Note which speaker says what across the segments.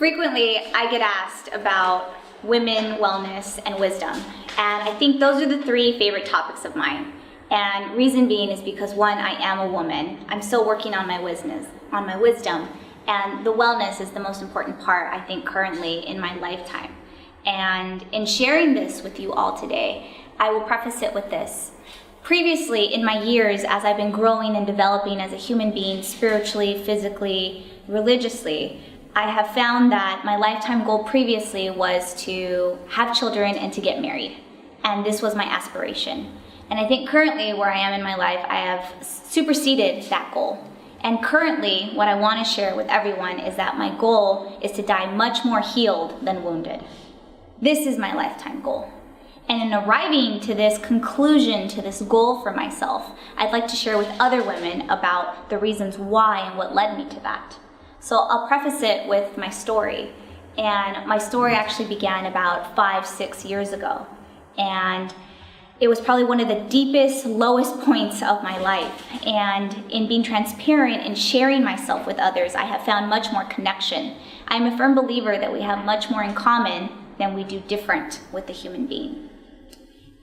Speaker 1: Frequently, I get asked about women, wellness, and wisdom. And I think those are the three favorite topics of mine. And reason being is because one, I am a woman. I'm still working on my wisdom. And the wellness is the most important part, I think, currently in my lifetime. And in sharing this with you all today, I will preface it with this. Previously, in my years, as I've been growing and developing as a human being, spiritually, physically, religiously, I have found that my lifetime goal previously was to have children and to get married. And this was my aspiration. And I think currently where I am in my life, I have superseded that goal. And currently, what I want to share with everyone is that my goal is to die much more healed than wounded. This is my lifetime goal. And in arriving to this conclusion, to this goal for myself, I'd like to share with other women about the reasons why and what led me to that. So I'll preface it with my story. And my story actually began about 5-6 years ago. And it was probably one of the deepest, lowest points of my life. And in being transparent and sharing myself with others, I have found much more connection. I'm a firm believer that we have much more in common than we do different with the human being.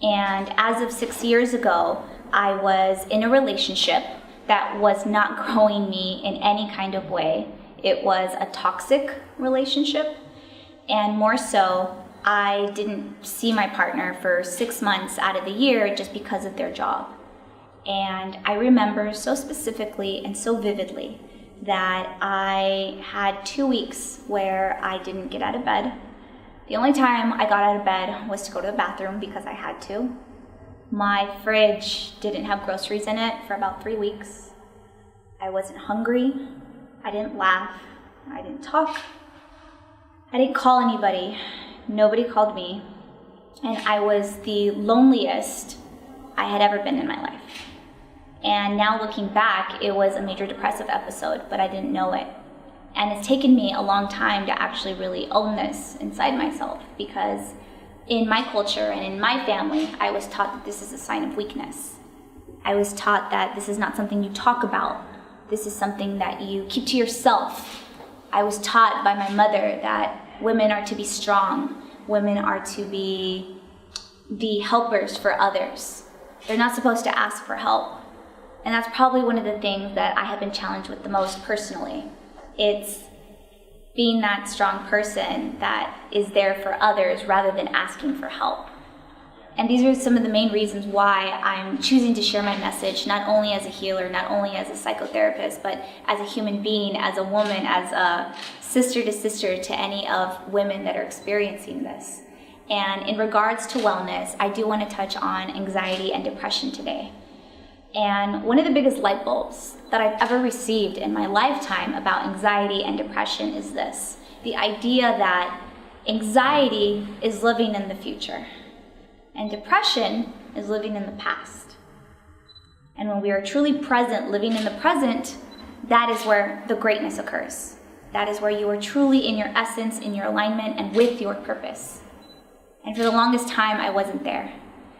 Speaker 1: And as of 6 years ago, I was in a relationship that was not growing me in any kind of way. It was a toxic relationship, and more so, I didn't see my partner for 6 months out of the year just because of their job. And I remember so specifically and so vividly that I had 2 weeks where I didn't get out of bed. The only time I got out of bed was to go to the bathroom because I had to. My fridge didn't have groceries in it for about 3 weeks. I wasn't hungry. I didn't laugh. I didn't talk. I didn't call anybody. Nobody called me. And I was the loneliest I had ever been in my life. And now looking back, it was a major depressive episode, but I didn't know it. And it's taken me a long time to actually really own this inside myself, because in my culture and in my family, I was taught that this is a sign of weakness. I was taught that this is not something you talk about. This is something that you keep to yourself. I was taught by my mother that women are to be strong. Women are to be the helpers for others. They're not supposed to ask for help. And that's probably one of the things that I have been challenged with the most personally. It's being that strong person that is there for others rather than asking for help. And these are some of the main reasons why I'm choosing to share my message, not only as a healer, not only as a psychotherapist, but as a human being, as a woman, as a sister to sister to any of women that are experiencing this. And in regards to wellness, I do want to touch on anxiety and depression today. And one of the biggest light bulbs that I've ever received in my lifetime about anxiety and depression is this: the idea that anxiety is living in the future and depression is living in the past. And when we are truly present, living in the present, that is where the greatness occurs. That is where you are truly in your essence, in your alignment, and with your purpose. And for the longest time, I wasn't there.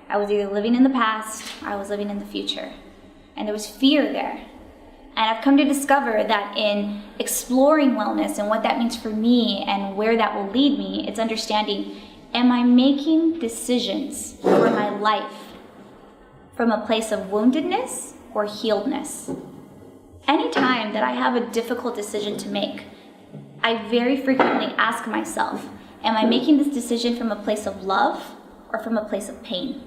Speaker 1: I was either living in the past or I was living in the future. And there was fear there. And I've come to discover that in exploring wellness and what that means for me and where that will lead me, it's understanding, am I making decisions for my life from a place of woundedness or healedness? Anytime that I have a difficult decision to make, I very frequently ask myself, am I making this decision from a place of love or from a place of pain?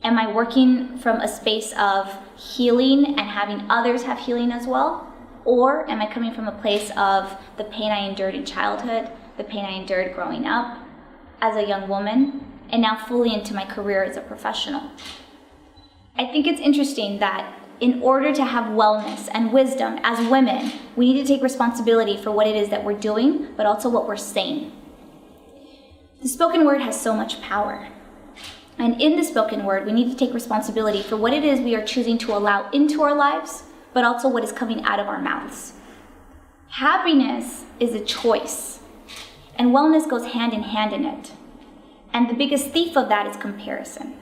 Speaker 1: Am I working from a space of healing and having others have healing as well? Or am I coming from a place of the pain I endured in childhood, the pain I endured growing up as a young woman, and now fully into my career as a professional? I think it's interesting that in order to have wellness and wisdom as women, we need to take responsibility for what it is that we're doing, but also what we're saying. The spoken word has so much power. And in the spoken word, we need to take responsibility for what it is we are choosing to allow into our lives, but also what is coming out of our mouths. Happiness is a choice, and wellness goes hand in hand in it. And the biggest thief of that is comparison.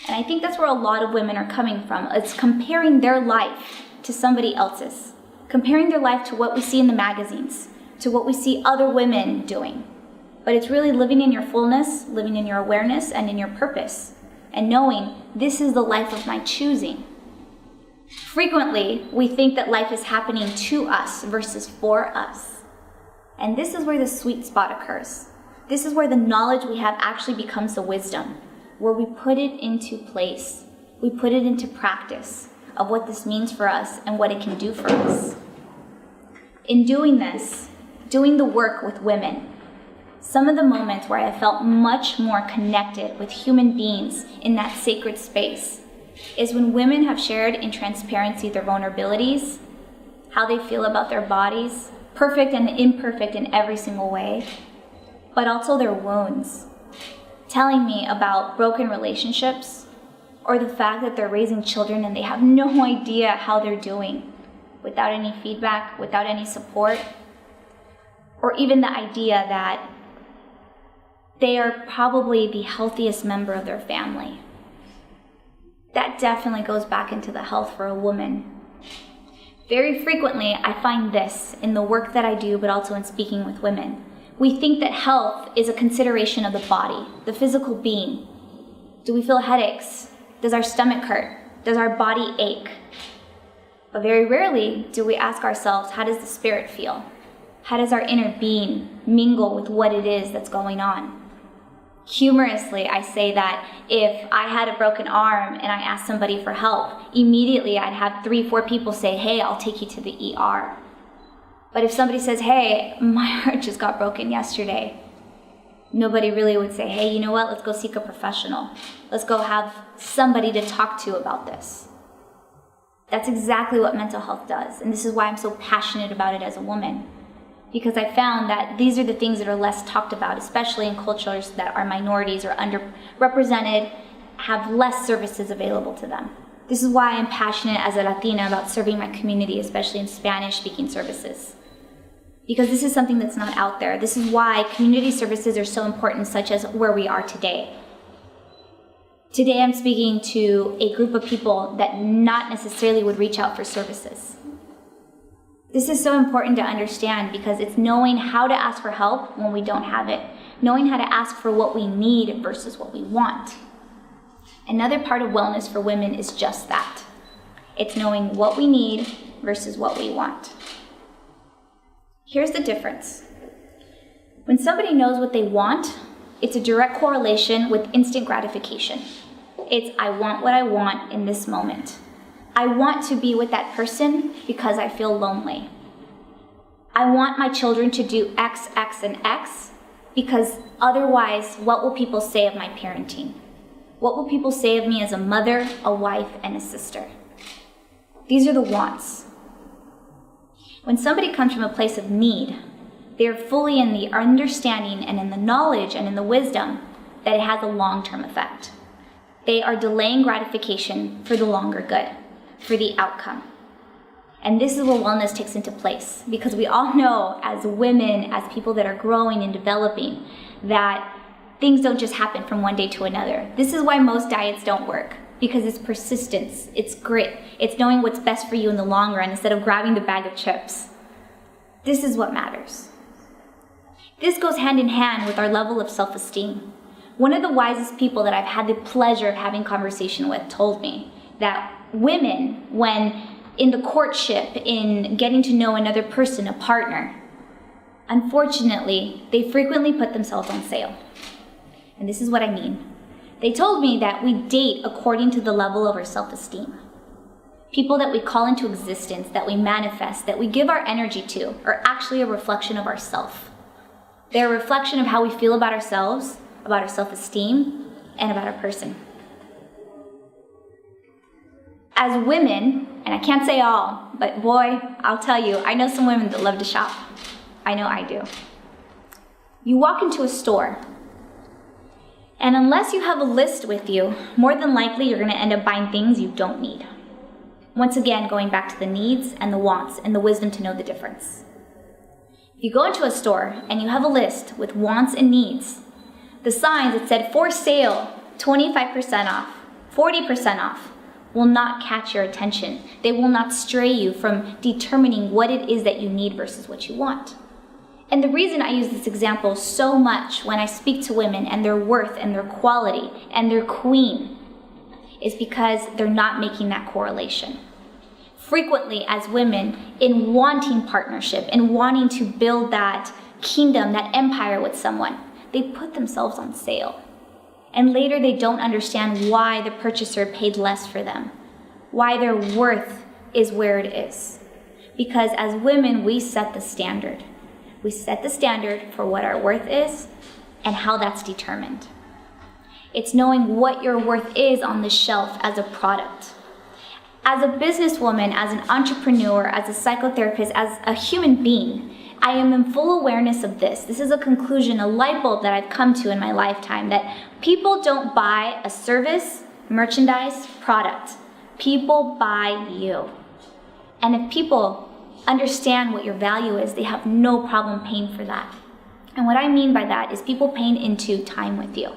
Speaker 1: And I think that's where a lot of women are coming from. It's comparing their life to somebody else's, comparing their life to what we see in the magazines, to what we see other women doing. But it's really living in your fullness, living in your awareness and in your purpose, and knowing this is the life of my choosing. Frequently, we think that life is happening to us versus for us. And this is where the sweet spot occurs. This is where the knowledge we have actually becomes the wisdom, where we put it into place. We put it into practice of what this means for us and what it can do for us. In doing this, doing the work with women, some of the moments where I felt much more connected with human beings in that sacred space is when women have shared in transparency their vulnerabilities, how they feel about their bodies, perfect and imperfect in every single way, but also their wounds, telling me about broken relationships or the fact that they're raising children and they have no idea how they're doing without any feedback, without any support, or even the idea that they are probably the healthiest member of their family. That definitely goes back into the health for a woman. Very frequently, I find this in the work that I do, but also in speaking with women. We think that health is a consideration of the body, the physical being. Do we feel headaches? Does our stomach hurt? Does our body ache? But very rarely do we ask ourselves, how does the spirit feel? How does our inner being mingle with what it is that's going on? Humorously, I say that if I had a broken arm and I asked somebody for help, immediately I'd have 3-4 people say, hey, I'll take you to the ER. But if somebody says, hey, my heart just got broken yesterday, nobody really would say, hey, you know what, let's go seek a professional. Let's go have somebody to talk to about this. That's exactly what mental health does. And this is why I'm so passionate about it as a woman. Because I found that these are the things that are less talked about, especially in cultures that are minorities or underrepresented, have less services available to them. This is why I'm passionate as a Latina about serving my community, especially in Spanish-speaking services. Because this is something that's not out there. This is why community services are so important, such as where we are today. Today I'm speaking to a group of people that not necessarily would reach out for services. This is so important to understand because it's knowing how to ask for help when we don't have it, knowing how to ask for what we need versus what we want. Another part of wellness for women is just that. It's knowing what we need versus what we want. Here's the difference. When somebody knows what they want, it's a direct correlation with instant gratification. It's, I want what I want in this moment. I want to be with that person because I feel lonely. I want my children to do X, X, and X because otherwise, what will people say of my parenting? What will people say of me as a mother, a wife, and a sister? These are the wants. When somebody comes from a place of need, they are fully in the understanding and in the knowledge and in the wisdom that it has a long-term effect. They are delaying gratification for the longer good, for the outcome. And this is where wellness takes into place, because we all know as women, as people that are growing and developing, that things don't just happen from one day to another. This is why most diets don't work, because it's persistence, it's grit, it's knowing what's best for you in the long run instead of grabbing the bag of chips. This is what matters. This goes hand in hand with our level of self-esteem. One of the wisest people that I've had the pleasure of having conversation with told me that women, when in the courtship, in getting to know another person, a partner, unfortunately, they frequently put themselves on sale. And this is what I mean. They told me that we date according to the level of our self-esteem. People that we call into existence, that we manifest, that we give our energy to, are actually a reflection of ourself. They're a reflection of how we feel about ourselves, about our self-esteem, and about our person. As women, and I can't say all, but boy, I'll tell you, I know some women that love to shop. I know I do. You walk into a store, and unless you have a list with you, more than likely you're going to end up buying things you don't need. Once again, going back to the needs and the wants and the wisdom to know the difference. If you go into a store and you have a list with wants and needs, the signs that said for sale, 25% off, 40% off, will not catch your attention. They will not stray you from determining what it is that you need versus what you want. And the reason I use this example so much when I speak to women and their worth and their quality and their queen is because they're not making that correlation. Frequently, as women, in wanting partnership and wanting to build that kingdom, that empire with someone, they put themselves on sale. And later they don't understand why the purchaser paid less for them, why their worth is where it is. Because as women, we set the standard. We set the standard for what our worth is and how that's determined. It's knowing what your worth is on the shelf as a product. As a businesswoman, as an entrepreneur, as a psychotherapist, as a human being, I am in full awareness of this. This is a conclusion, a light bulb that I've come to in my lifetime, that people don't buy a service, merchandise, product. People buy you. And if people understand what your value is, they have no problem paying for that. And what I mean by that is people paying into time with you,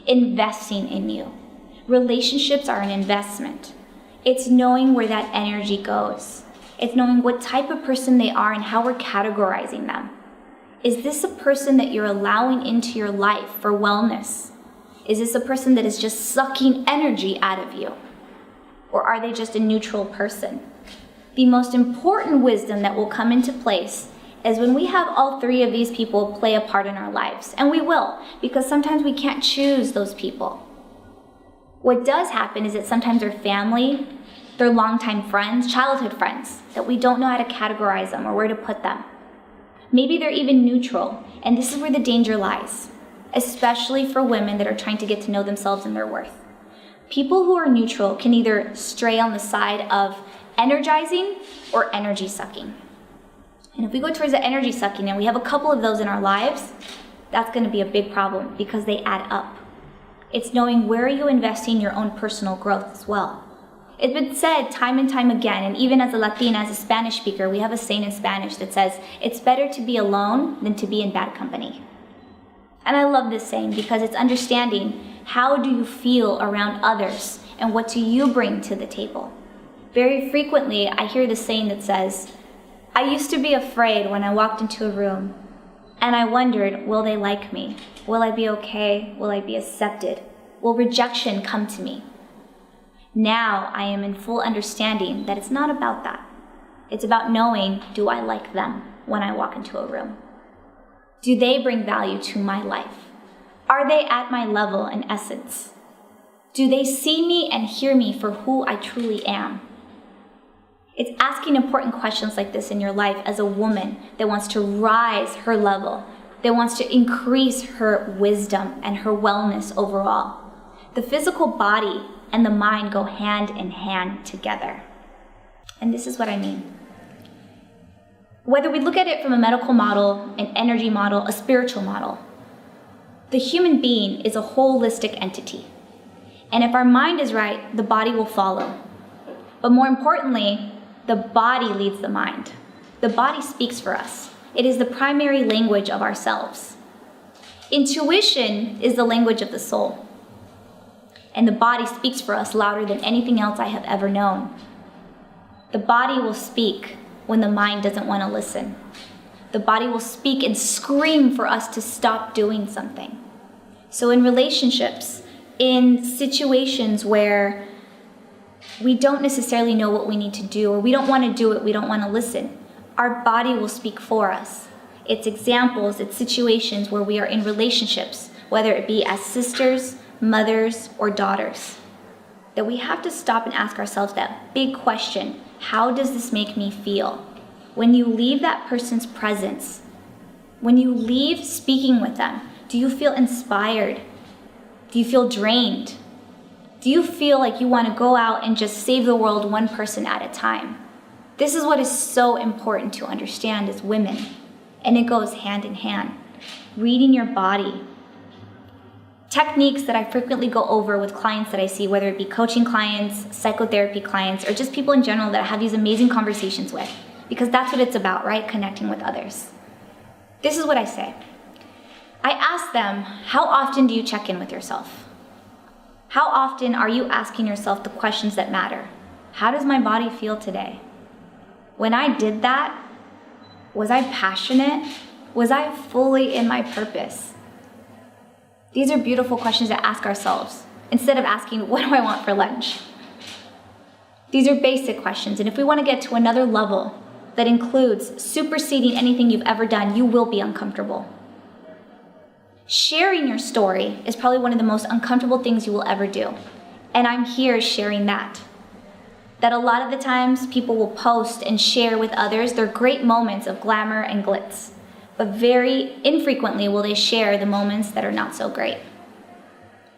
Speaker 1: investing in you. Relationships are an investment. It's knowing where that energy goes. It's knowing what type of person they are and how we're categorizing them. Is this a person that you're allowing into your life for wellness? Is this a person that is just sucking energy out of you? Or are they just a neutral person? The most important wisdom that will come into place is when we have all three of these people play a part in our lives. And we will, because sometimes we can't choose those people. What does happen is that sometimes they're family, they're longtime friends, childhood friends, that we don't know how to categorize them or where to put them. Maybe they're even neutral, and this is where the danger lies, especially for women that are trying to get to know themselves and their worth. People who are neutral can either stray on the side of energizing or energy sucking. And if we go towards the energy sucking and we have a couple of those in our lives, that's going to be a big problem because they add up. It's knowing where are you investing your own personal growth as well. It's been said time and time again, and even as a Latina, as a Spanish speaker, we have a saying in Spanish that says, it's better to be alone than to be in bad company. And I love this saying because it's understanding how do you feel around others and what do you bring to the table. Very frequently, I hear the saying that says, I used to be afraid when I walked into a room and I wondered, will they like me? Will I be okay? Will I be accepted? Will rejection come to me? Now I am in full understanding that it's not about that. It's about knowing, do I like them when I walk into a room? Do they bring value to my life? Are they at my level in essence? Do they see me and hear me for who I truly am? It's asking important questions like this in your life as a woman that wants to rise her level, that wants to increase her wisdom and her wellness overall. The physical body and the mind go hand in hand together. And this is what I mean. Whether we look at it from a medical model, an energy model, a spiritual model, the human being is a holistic entity. And if our mind is right, the body will follow. But more importantly, the body leads the mind. The body speaks for us. It is the primary language of ourselves. Intuition is the language of the soul. And the body speaks for us louder than anything else I have ever known. The body will speak when the mind doesn't want to listen. The body will speak and scream for us to stop doing something. So in relationships, in situations where we don't necessarily know what we need to do, or we don't want to do it, we don't want to listen, our body will speak for us. It's examples, it's situations where we are in relationships, whether it be as sisters, mothers, or daughters, that we have to stop and ask ourselves that big question, how does this make me feel? When you leave that person's presence, when you leave speaking with them, do you feel inspired? Do you feel drained? Do you feel like you want to go out and just save the world one person at a time? This is what is so important to understand as women, and it goes hand in hand. Reading your body. Techniques that I frequently go over with clients that I see, whether it be coaching clients, psychotherapy clients, or just people in general that I have these amazing conversations with, because that's what it's about, right? Connecting with others. This is what I say. I ask them, how often do you check in with yourself? How often are you asking yourself the questions that matter? How does my body feel today? When I did that, was I passionate? Was I fully in my purpose? These are beautiful questions to ask ourselves instead of asking, what do I want for lunch? These are basic questions, and if we want to get to another level that includes superseding anything you've ever done, you will be uncomfortable. Sharing your story is probably one of the most uncomfortable things you will ever do, and I'm here sharing that. That a lot of the times people will post and share with others their great moments of glamour and glitz, but very infrequently will they share the moments that are not so great.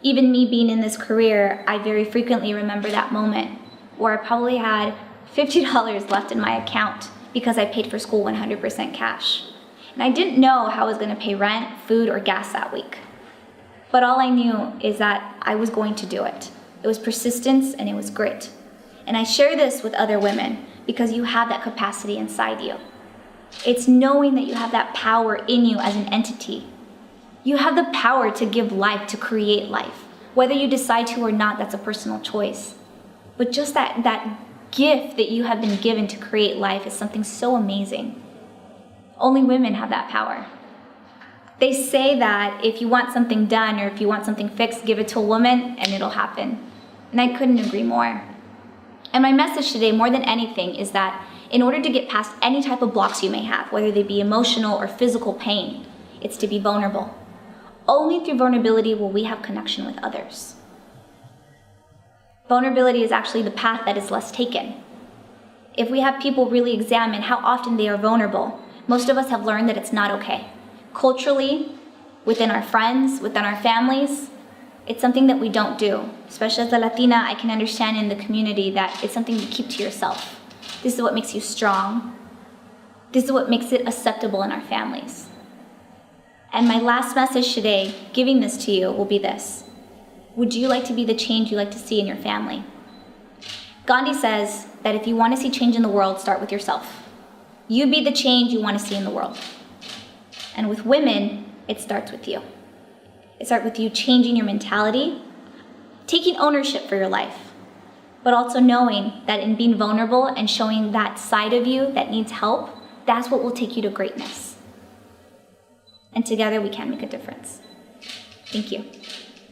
Speaker 1: Even me being in this career, I very frequently remember that moment where I probably had $50 left in my account because I paid for school 100% cash. And I didn't know how I was going to pay rent, food, or gas that week. But all I knew is that I was going to do it. It was persistence and it was grit. And I share this with other women because you have that capacity inside you. It's knowing that you have that power in you as an entity. You have the power to give life, to create life. Whether you decide to or not, that's a personal choice. But just that gift that you have been given to create life is something so amazing. Only women have that power. They say that if you want something done or if you want something fixed, give it to a woman and it'll happen. And I couldn't agree more. And my message today, more than anything, is that in order to get past any type of blocks you may have, whether they be emotional or physical pain, it's to be vulnerable. Only through vulnerability will we have connection with others. Vulnerability is actually the path that is less taken. If we have people really examine how often they are vulnerable, most of us have learned that it's not okay. Culturally, within our friends, within our families, it's something that we don't do. Especially as a Latina, I can understand in the community that it's something you keep to yourself. This is what makes you strong. This is what makes it acceptable in our families. And my last message today, giving this to you, will be this. Would you like to be the change you like to see in your family? Gandhi says that if you want to see change in the world, start with yourself. You be the change you want to see in the world. And with women, it starts with you. It starts with you changing your mentality, taking ownership for your life, but also knowing that in being vulnerable and showing that side of you that needs help, that's what will take you to greatness. And together we can make a difference. Thank you.